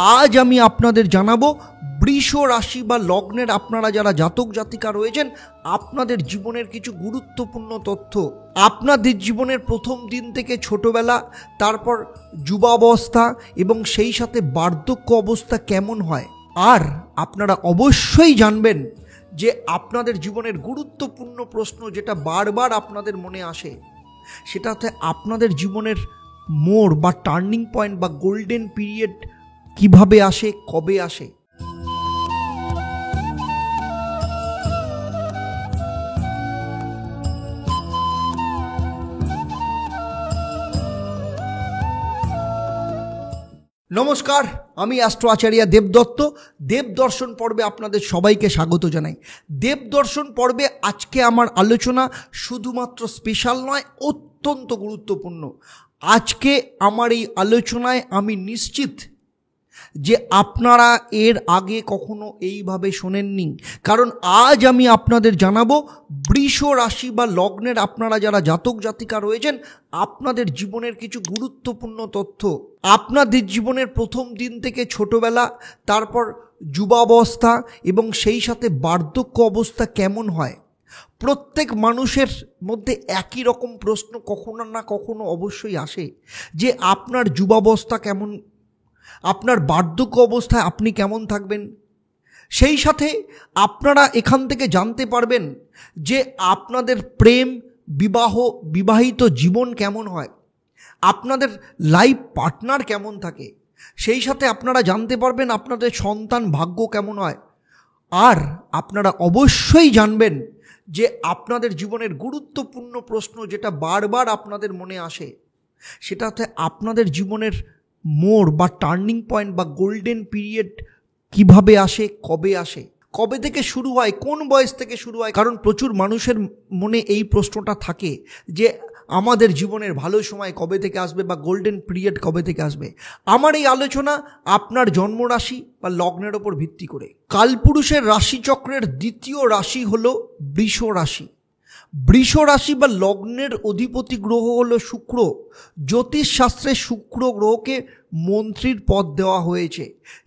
আজ আমি আপনাদের জানাবো বৃষ রাশি বা লগ্নের আপনারা যারা জাতক জাতিকা রয়েছেন আপনাদের জীবনের কিছু গুরুত্বপূর্ণ তথ্য। আপনাদের জীবনের প্রথম দিন থেকে ছোটবেলা, তারপর যুবাবস্থা এবং সেই সাথে বার্ধক্য অবস্থা কেমন হয়। আর আপনারা অবশ্যই জানবেন যে আপনাদের জীবনের গুরুত্বপূর্ণ প্রশ্ন যেটা বারবার আপনাদের মনে আসে, সেটা হচ্ছে আপনাদের জীবনের মোড় বা টার্নিং পয়েন্ট বা গোল্ডেন পিরিয়ড কিভাবে আসে, কবে আসে। নমস্কার, আমি অ্যাস্ট্রো আচার্য দেবদত্ত। দেবদর্শন পর্বে আপনাদের সবাইকে স্বাগত জানাই। দেবদর্শন পর্বে আজকে আমার আলোচনা শুধুমাত্র স্পেশাল নয়, অত্যন্ত গুরুত্বপূর্ণ। আজকে আমার এই আলোচনায় আমি নিশ্চিত যে আপনারা এর আগে কখনো এইভাবে শোনেননি, কারণ আজ আমি আপনাদের জানাবো বৃষ রাশি বা লগ্নের আপনারা যারা জাতক জাতিকা রয়েছেন আপনাদের জীবনের কিছু গুরুত্বপূর্ণ তথ্য। আপনাদের জীবনের প্রথম দিন থেকে ছোটবেলা, তারপর যুবাবস্থা এবং সেই সাথে বার্ধক্য অবস্থা কেমন হয়। প্রত্যেক মানুষের মধ্যে একই রকম প্রশ্ন কখনো না কখনো অবশ্যই আসে যে আপনার যুবাবস্থা কেমন, আপনার বার্ধক্য অবস্থায় আপনি কেমন থাকবেন। সেই সাথে আপনারা এখান থেকে জানতে পারবেন যে আপনাদের প্রেম, বিবাহিত জীবন কেমন হয়, আপনাদের লাইফ পার্টনার কেমন থাকে। সেই সাথে আপনারা জানতে পারবেন আপনাদের সন্তান ভাগ্য কেমন হয়। আর আপনারা অবশ্যই জানবেন যে আপনাদের জীবনের গুরুত্বপূর্ণ প্রশ্ন যেটা বারবার আপনাদের মনে আসে, সেটা হচ্ছে আপনাদের জীবনের মোড় বা টার্নিং পয়েন্ট বা গোল্ডেন পিরিয়ড কিভাবে আসে, কবে আসে, কবে থেকে শুরু হয়, কোন বয়স থেকে শুরু হয়। কারণ প্রচুর মানুষের মনে এই প্রশ্নটা থাকে যে আমাদের জীবনের ভালো সময় কবে থেকে আসবে বা গোল্ডেন পিরিয়ড কবে থেকে আসবে। আমার এই আলোচনা আপনার জন্মরাশি বা লগ্নের ওপর ভিত্তি করে। কালপুরুষের রাশিচক্রের দ্বিতীয় রাশি হলো বৃষ রাশি। বৃষ রাশি বা লগ্নের অধিপতি গ্রহ হলো শুক্র। জ্যোতিষশাস্ত্রে শুক্র গ্রহকে মন্ত্রীর পদ দেওয়া হয়েছে।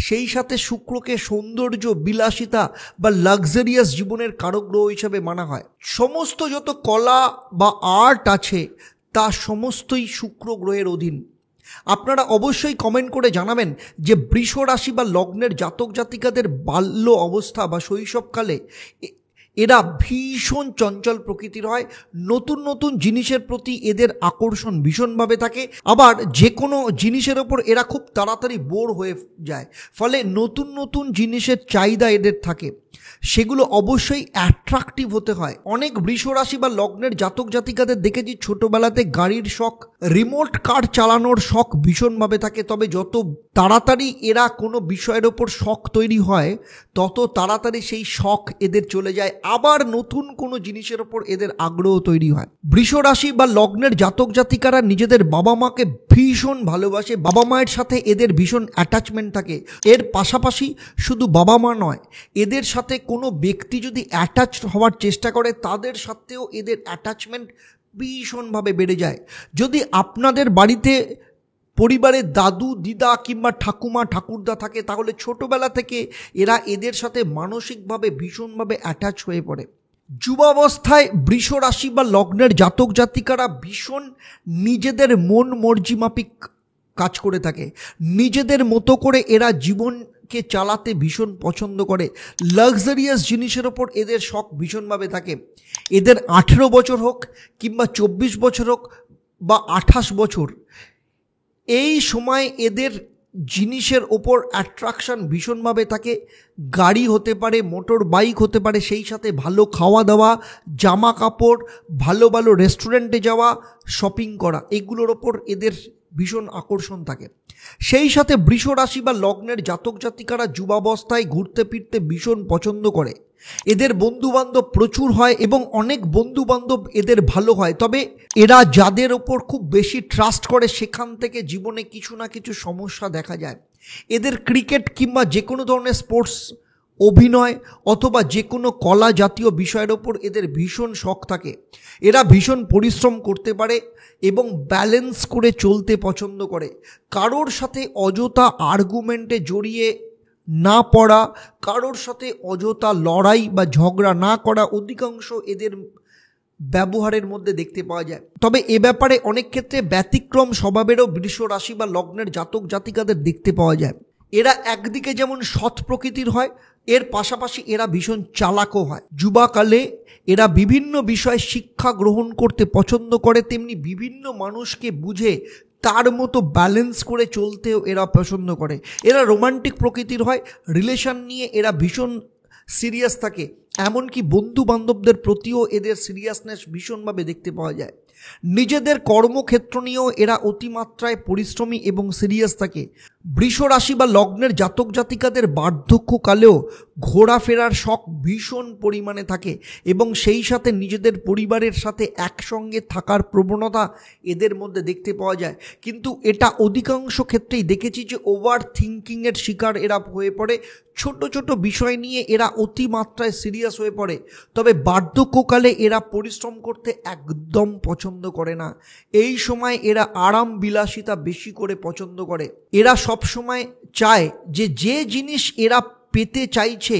সেই সাথে শুক্রকে সৌন্দর্য, বিলাসিতা বা লাক্সারিয়াস জীবনের কারক গ্রহ হিসেবে মানা হয়। সমস্ত যত কলা বা আর্ট আছে তা সমস্তই শুক্র গ্রহের অধীন। আপনারা অবশ্যই কমেন্ট করে জানাবেন যে বৃষ রাশি বা লগ্নের জাতক জাতিকাদের বাল্য অবস্থা বা শৈশবকালে এরা ভীষণ চঞ্চল প্রকৃতির হয়। নতুন নতুন জিনিসের প্রতি এদের আকর্ষণ ভীষণভাবে থাকে। আবার যে কোনো জিনিসের ওপর এরা খুব তাড়াতাড়ি বোর হয়ে যায়, ফলে নতুন নতুন জিনিসের চাহিদা এদের থাকে, সেগুলো অবশ্যই অ্যাট্রাকটিভ হতে হয়। অনেক বৃষ রাশি বা লগ্নের জাতক জাতিকাদের দেখেছি ছোটোবেলাতে গাড়ির শখ, রিমোট কার চালানোর শখ ভীষণভাবে থাকে। তবে যত তাড়াতাড়ি এরা কোনো বিষয়ের ওপর শখ তৈরি হয় তত তাড়াতাড়ি সেই শখ এদের চলে যায়, আবার নতুন কোনো জিনিসের ওপর এদের আগ্রহ তৈরি হয়। বৃষ রাশি বা লগ্নের জাতক জাতিকারা নিজেদের বাবা মাকে ভীষণ ভালোবাসে, বাবা মায়ের সাথে এদের ভীষণ অ্যাটাচমেন্ট থাকে। এর পাশাপাশি শুধু বাবা মা নয়, এদের সাথে কোনো ব্যক্তি যদি অ্যাটাচ হওয়ার চেষ্টা করে তাদের সাথেও এদের অ্যাটাচমেন্ট ভীষণভাবে বেড়ে যায়। যদি আপনাদের বাড়িতে পরিবারের দাদু দিদা কিংবা ঠাকুমা ঠাকুরদা থাকে তাহলে ছোটোবেলা থেকে এরা এদের সাথে মানসিকভাবে ভীষণভাবে অ্যাটাচ হয়ে পড়ে। যুবাবস্থায় বৃষ রাশি বা লগ্নের জাতক জাতিকারা ভীষণ নিজেদের মন মর্জি মাফিক কাজ করে থাকে। নিজেদের মতো করে এরা জীবনকে চালাতে ভীষণ পছন্দ করে। লাক্সারিয়াস জিনিসের ওপর এদের শখ ভীষণভাবে থাকে। এদের 18 বছর হোক কিংবা 24 বছর হোক বা 28 বছর, এই সময় এদের জিনিসের ওপর অ্যাট্রাকশন ভীষণভাবে থাকে। গাড়ি হতে পারে, মোটর বাইক হতে পারে, সেই সাথে ভালো খাওয়া দাওয়া, জামা কাপড়, ভালো ভালো রেস্টুরেন্টে যাওয়া, শপিং করা, এগুলোর ওপর এদের ভীষণ আকর্ষণ থাকে। সেই সাথে বৃষ রাশি বা লগ্নের জাতক জাতিকারা যুবাবস্থায় ঘুরতে ফিরতে ভীষণ পছন্দ করে। এদের বন্ধুবান্ধব প্রচুর হয় এবং অনেক বন্ধুবান্ধব এদের ভালো হয়। তবে এরা যাদের ওপর খুব বেশি ট্রাস্ট করে সেখান থেকে জীবনে কিছু না কিছু সমস্যা দেখা যায়। এদের ক্রিকেট কিংবা যে কোনো ধরনের স্পোর্টস অভিনয় অথবা যে কোনো কলা জাতীয় বিষয়ের ওপর এদের ভীষণ শখ থাকে। এরা ভীষণ পরিশ্রম করতে পারে এবং ব্যালেন্স করে চলতে পছন্দ করে। কারোর সাথে অযথা আর্গুমেন্টে জড়িয়ে না পড়া, কারোর সাথে অযথা লড়াই বা ঝগড়া না করা অধিকাংশ এদের ব্যবহারের মধ্যে দেখতে পাওয়া যায়। তবে এ ব্যাপারে অনেক ক্ষেত্রে ব্যতিক্রম স্বভাবেরও বৃষ রাশি বা লগ্নের জাতক জাতিকাদের দেখতে পাওয়া যায়। এরা একদিকে যেমন সৎ প্রকৃতির হয়, এর পাশাপাশি এরা ভীষণ চালাকও হয়। যুবাকালে এরা বিভিন্ন বিষয়ে শিক্ষা গ্রহণ করতে পছন্দ করে, তেমনি বিভিন্ন মানুষকে বুঝে তার মতো ব্যালেন্স করে চলতেও এরা পছন্দ করে। এরা রোমান্টিক প্রকৃতির হয়, রিলেশন নিয়ে এরা ভীষণ সিরিয়াস থাকে, এমনকি বন্ধু বান্ধবদের প্রতিও এদের সিরিয়াসনেস ভীষণভাবে দেখতে পাওয়া যায়। নিজেদের কর্মক্ষেত্র নিয়েও এরা অতিমাত্রায় পরিশ্রমী এবং সিরিয়াস থাকে। বৃষ রাশি বা লগ্নের জাতক জাতিকাদের বার্ধক্যকালেও ঘোরাফেরার শখ ভীষণ পরিমাণে থাকে এবং সেই সাথে নিজেদের পরিবারের সাথে একসঙ্গে থাকার প্রবণতা এদের মধ্যে দেখতে পাওয়া যায়। কিন্তু এটা অধিকাংশ ক্ষেত্রেই দেখেছি যে ওভার থিঙ্কিংয়ের শিকার এরা হয়ে পড়ে, ছোট ছোট বিষয় নিয়ে এরা অতিমাত্রায় সিরিয়াস হয়ে পড়ে। তবে বার্ধক্যকালে এরা পরিশ্রম করতে একদম পছন্দ করে না। এই সময় এরা আরাম বিলাসিতা বেশি করে পছন্দ করে। এরা সব সময় চায় যে যে জিনিস এরা পেতে চাইছে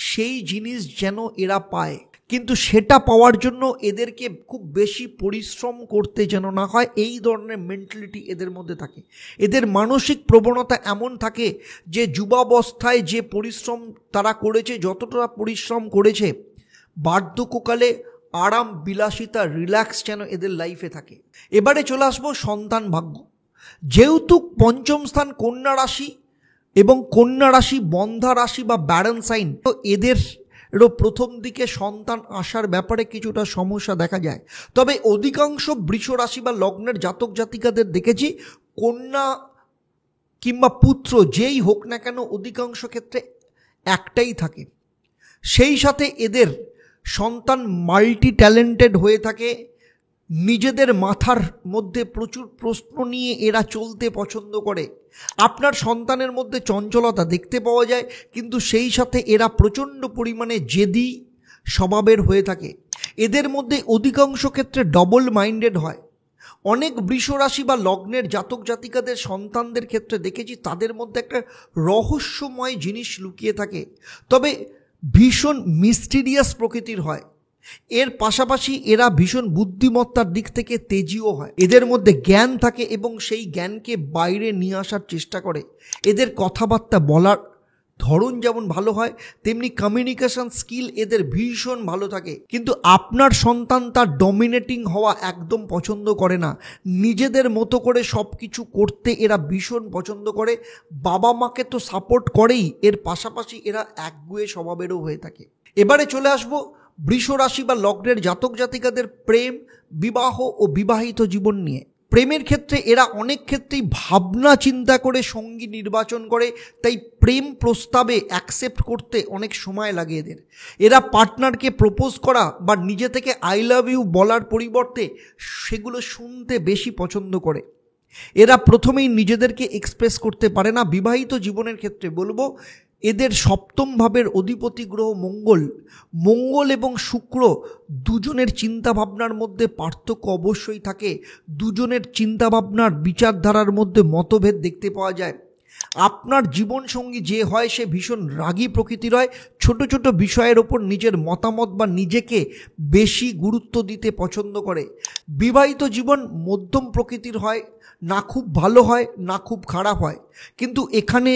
সেই জিনিস যেন এরা পায়, কিন্তু সেটা পাওয়ার জন্য এদেরকে খুব বেশি পরিশ্রম করতে যেন না হয়, এই ধরনের মেন্টালিটি এদের মধ্যে থাকে। এদের মানসিক প্রবণতা এমন থাকে যে যুবাবস্থায় যে পরিশ্রম তারা করেছে, যতটা পরিশ্রম করেছে, বার্ধক্যকালে আরাম বিলাসিতা রিল্যাক্স যেন এদের লাইফে থাকে। এবারে চলে আসবো সন্তান ভাগ্য। যেহেতু পঞ্চম স্থান কন্যা রাশি এবং কন্যা রাশি বন্ধা রাশি বা ব্যারন সাইন, তো এদেরও প্রথম দিকে সন্তান আসার ব্যাপারে কিছুটা সমস্যা দেখা যায়। তবে অধিকাংশ বৃষ রাশি বা লগ্নের জাতক জাতিকাদের দেখেছি কন্যা কিংবা পুত্র যেই হোক না কেন অধিকাংশ ক্ষেত্রে একটাই থাকে। সেই সাথে এদের সন্তান মাল্টি ট্যালেন্টেড হয়ে থাকে। নিজেদের মাথার মধ্যে প্রচুর প্রশ্ন নিয়ে এরা চলতে পছন্দ করে। আপনার সন্তানের মধ্যে চঞ্চলতা দেখতে পাওয়া যায়, কিন্তু সেই সাথে এরা প্রচণ্ড পরিমাণে জেদি স্বভাবের হয়ে থাকে। এদের মধ্যে অধিকাংশ ক্ষেত্রে ডবল মাইন্ডেড হয়। অনেক বৃষ রাশি বা লগ্নের জাতক জাতিকাদের সন্তানদের ক্ষেত্রে দেখেছি তাদের মধ্যে একটা রহস্যময় জিনিস লুকিয়ে থাকে, তবে ভীষণ মিস্টিরিয়াস প্রকৃতির হয়। এর পাশাপাশি এরা ভীষণ বুদ্ধিমত্তার দিক থেকে তেজিও হয়। এদের মধ্যে জ্ঞান থাকে এবং সেই জ্ঞানকে বাইরে নিয়ে আসার চেষ্টা করে। এদের কথাবার্তা বলার ধরন যেমন ভালো হয়, তেমনি কমিউনিকেশন স্কিল এদের ভীষণ ভালো থাকে। কিন্তু আপনার সন্তান তার ডমিনেটিং হওয়া একদম পছন্দ করে না। নিজেদের মতো করে সব কিছু করতে এরা ভীষণ পছন্দ করে। বাবা মাকে তো সাপোর্ট করেই, এর পাশাপাশি এরা একগুঁয়ে স্বভাবেরও হয়ে থাকে। এবারে চলে আসবো বৃষ রাশি বা লগ্নের জাতক জাতিকাদের প্রেম, বিবাহ ও বিবাহিত জীবন নিয়ে। প্রেমের ক্ষেত্রে এরা অনেক ক্ষেত্রেই ভাবনা চিন্তা করে সঙ্গী নির্বাচন করে, তাই প্রেম প্রস্তাবে অ্যাকসেপ্ট করতে অনেক সময় লাগে এদের। এরা পার্টনারকে প্রপোজ করা বা নিজে থেকে আই লাভ ইউ বলার পরিবর্তে সেগুলো শুনতে বেশি পছন্দ করে। এরা প্রথমেই নিজেদেরকে এক্সপ্রেস করতে পারে না। বিবাহিত জীবনের ক্ষেত্রে বলবো এদের সপ্তম ভাবের অধিপতি গ্রহ মঙ্গল এবং শুক্র দুজনের চিন্তাভাবনার মধ্যে পার্থক্য অবশ্যই থাকে। দুজনের চিন্তাভাবনার বিচারধারার মধ্যে মতভেদ দেখতে পাওয়া যায়। আপনার জীবনসঙ্গী যে হয় সে ভীষণ রাগী প্রকৃতির হয়, ছোট ছোট বিষয়ের ওপর নিজের মতামত বা নিজেকে বেশি গুরুত্ব দিতে পছন্দ করে। বিবাহিত জীবন মধ্যম প্রকৃতির হয়, না খুব ভালো হয় না খুব খারাপ হয়, কিন্তু এখানে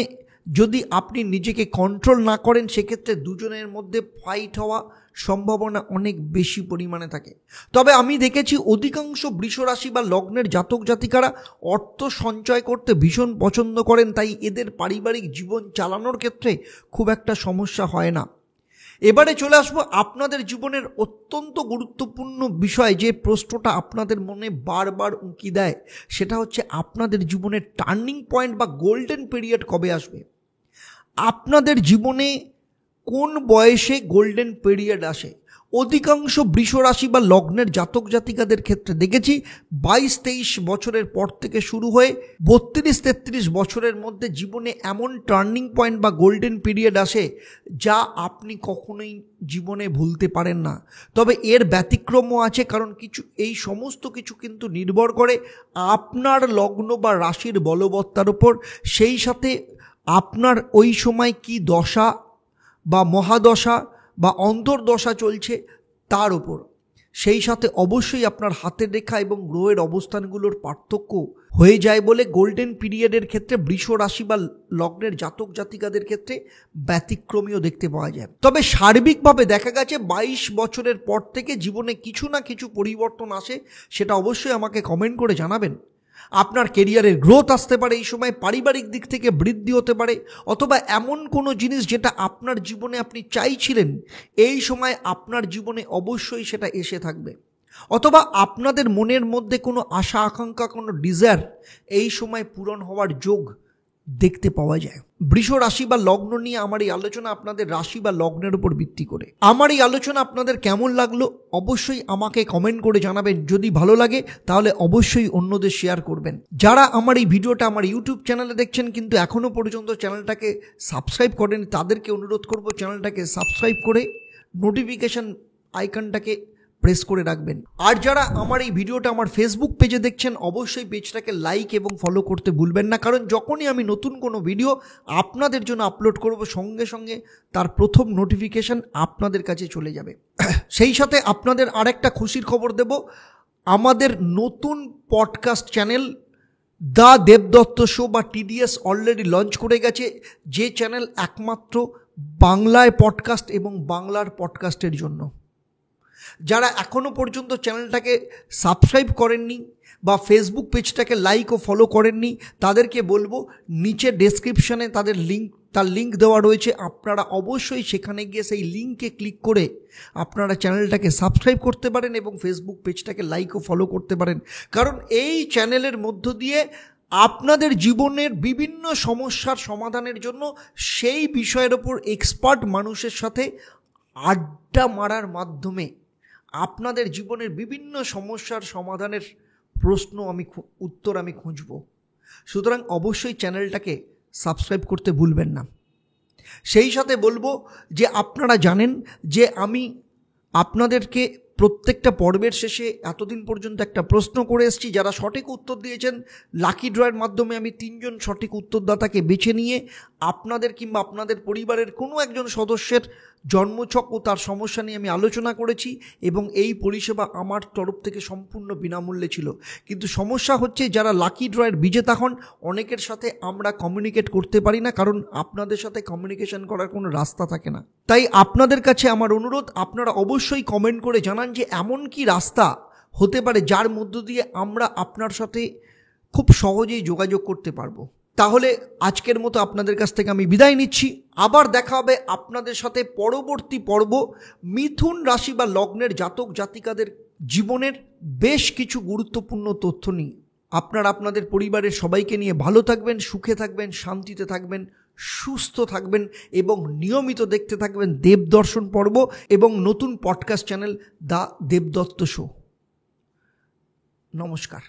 যদি আপনি নিজেকে কন্ট্রোল না করেন সেক্ষেত্রে দুজনের মধ্যে ফাইট হওয়া সম্ভাবনা অনেক বেশি পরিমাণে থাকে। তবে আমি দেখেছি অধিকাংশ বৃষ রাশি বা লগ্নের জাতক জাতিকারা অর্থ সঞ্চয় করতে ভীষণ পছন্দ করেন, তাই এদের পারিবারিক জীবন চালানোর ক্ষেত্রে খুব একটা সমস্যা হয় না। এবারে চলে আসবো আপনাদের জীবনের অত্যন্ত গুরুত্বপূর্ণ বিষয়, যে প্রশ্নটা আপনাদের মনে বারবার উঁকি দেয়, সেটা হচ্ছে আপনাদের জীবনের টার্নিং পয়েন্ট বা গোল্ডেন পিরিয়ড কবে আসবে। আপনাদের জীবনে কোন বয়সে গোল্ডেন পিরিয়ড আসে? অধিকাংশ বৃষ রাশি বা লগ্নের জাতক জাতিকাদের ক্ষেত্রে দেখেছি 22-23 বছরের পর থেকে শুরু হয়ে 32-33 বছরের মধ্যে জীবনে এমন টার্নিং পয়েন্ট বা গোল্ডেন পিরিয়ড আসে যা আপনি কখনোই জীবনে ভুলতে পারেন না। তবে এর ব্যতিক্রমও আছে, কারণ এই সমস্ত কিছু কিন্তু নির্ভর করে আপনার লগ্ন বা রাশির বলবত্তার উপর, সেই সাথে আপনার ওই সময় কি দশা বা মহাদশা বা অন্তর্দশা চলছে তার উপর। সেই সাথে অবশ্যই আপনার হাতের রেখা এবং গ্রহের অবস্থানগুলোর পার্থক্য হয়ে যায় বলে গোল্ডেন পিরিয়ডের ক্ষেত্রে বৃষ রাশি বা লগ্নের জাতক জাতিকাদের ক্ষেত্রে ব্যতিক্রমীও দেখতে পাওয়া যায়। তবে সার্বিকভাবে দেখা গেছে 22 বছরের পর থেকে জীবনে কিছু না কিছু পরিবর্তন আসে, সেটা অবশ্যই আমাকে কমেন্ট করে জানাবেন। আপনার কেরিয়ারের গ্রোথ আসতে পারে এই সময়, পারিবারিক দিক থেকে বৃদ্ধি হতে পারে, অথবা এমন কোনো জিনিস যেটা আপনার জীবনে আপনি চাইছিলেন এই সময় আপনার জীবনে অবশ্যই সেটা এসে থাকবে, অথবা আপনাদের মনের মধ্যে কোনো আশা আকাঙ্ক্ষা, কোনো ডিজায়ার এই সময় পূরণ হওয়ার যোগ দেখতে পাওয়া যায়। বৃষ রাশি বা লগ্ন নিয়ে আমার এই আলোচনা আপনাদের রাশি বা লগ্নের উপর ভিত্তি করে। আমার এই আলোচনা আপনাদের কেমন লাগলো অবশ্যই আমাকে কমেন্ট করে জানাবেন। যদি ভালো লাগে তাহলে অবশ্যই অন্যদের শেয়ার করবেন। যারা আমার এই ভিডিওটা আমার ইউটিউব চ্যানেলে দেখছেন কিন্তু এখনও পর্যন্ত চ্যানেলটাকে সাবস্ক্রাইব করেন, তাদেরকে অনুরোধ করব চ্যানেলটাকে সাবস্ক্রাইব করে নোটিফিকেশন আইকনটাকে প্রেস করে রাখবেন। আর যারা আমার এই ভিডিওটা আমার ফেসবুক পেজে দেখছেন অবশ্যই পেজটাকে লাইক এবং ফলো করতে ভুলবেন না, কারণ যখনই আমি নতুন কোনো ভিডিও আপনাদের জন্য আপলোড করব সঙ্গে সঙ্গে তার প্রথম নোটিফিকেশন আপনাদের কাছে চলে যাবে। সেই সাথে আপনাদের আরেকটা খুশির খবর দেব, আমাদের নতুন podcast channel the Debdutta show বা TDS অলরেডি লঞ্চ করে গেছে, যে চ্যানেল একমাত্র বাংলায় পডকাস্ট এবং বাংলার পডকাস্টের জন্য। যারা এখনও পর্যন্ত চ্যানেলটাকে সাবস্ক্রাইব করেননি বা ফেসবুক পেজটাকে লাইক ও ফলো করেননি তাদেরকে বলবো নিচে ডেসক্রিপশানে তার লিঙ্ক দেওয়া রয়েছে, আপনারা অবশ্যই সেখানে গিয়ে সেই লিঙ্কে ক্লিক করে আপনারা চ্যানেলটাকে সাবস্ক্রাইব করতে পারেন এবং ফেসবুক পেজটাকে লাইক ও ফলো করতে পারেন। কারণ এই চ্যানেলের মধ্য দিয়ে আপনাদের জীবনের বিভিন্ন সমস্যার সমাধানের জন্য সেই বিষয়ের ওপর এক্সপার্ট মানুষের সাথে আড্ডা মারার মাধ্যমে আপনাদের জীবনের বিভিন্ন সমস্যার সমাধানের উত্তর আমি খুঁজব। সুতরাং অবশ্যই চ্যানেলটাকে সাবস্ক্রাইব করতে ভুলবেন না। সেই সাথে বলবো যে আপনারা জানেন যে আমি আপনাদেরকে প্রত্যেকটা পর্বের শেষে এতদিন পর্যন্ত একটা প্রশ্ন করে এসেছি, যারা সঠিক উত্তর দিয়েছেন লাকি ড্রয়ের মাধ্যমে আমি 3 জন সঠিক উত্তরদাতাকে বেছে নিয়ে আপনাদের কিংবা আপনাদের পরিবারের কোনো একজন সদস্যের জন্মছক ও তার সমস্যা নিয়ে আমি আলোচনা করেছি এবং এই পরিষেবা আমার তরফ থেকে সম্পূর্ণ বিনামূল্যে ছিল। কিন্তু সমস্যা হচ্ছে যারা লাকি ড্রয়ের বিজেতা হন অনেকের সাথে আমরা কমিউনিকেট করতে পারি না, কারণ আপনাদের সাথে কমিউনিকেশন করার কোনো রাস্তা থাকে না। তাই আপনাদের কাছে আমার অনুরোধ, আপনারা অবশ্যই কমেন্ট করে জানান যে এমন কি রাস্তা হতে পারে যার মধ্য দিয়ে আমরা আপনার সাথে খুব সহজেই যোগাযোগ করতে পারবো। তাহলে আজকের মতো আপনাদের কাছ থেকে আমি বিদায় নিচ্ছি। আবার দেখা হবে আপনাদের সাথে পরবর্তী পর্ব মিথুন রাশি বা লগ্নের জাতক জাতিকাদের জীবনের বেশ কিছু গুরুত্বপূর্ণ তথ্য নিয়ে। আপনারা আপনাদের পরিবারের সবাইকে নিয়ে ভালো থাকবেন, সুখে থাকবেন, শান্তিতে থাকবেন, সুস্থ থাকবেন এবং নিয়মিত দেখতে থাকবেন দেবদর্শন পর্ব এবং নতুন podcast channel the Debdutta show. নমস্কার।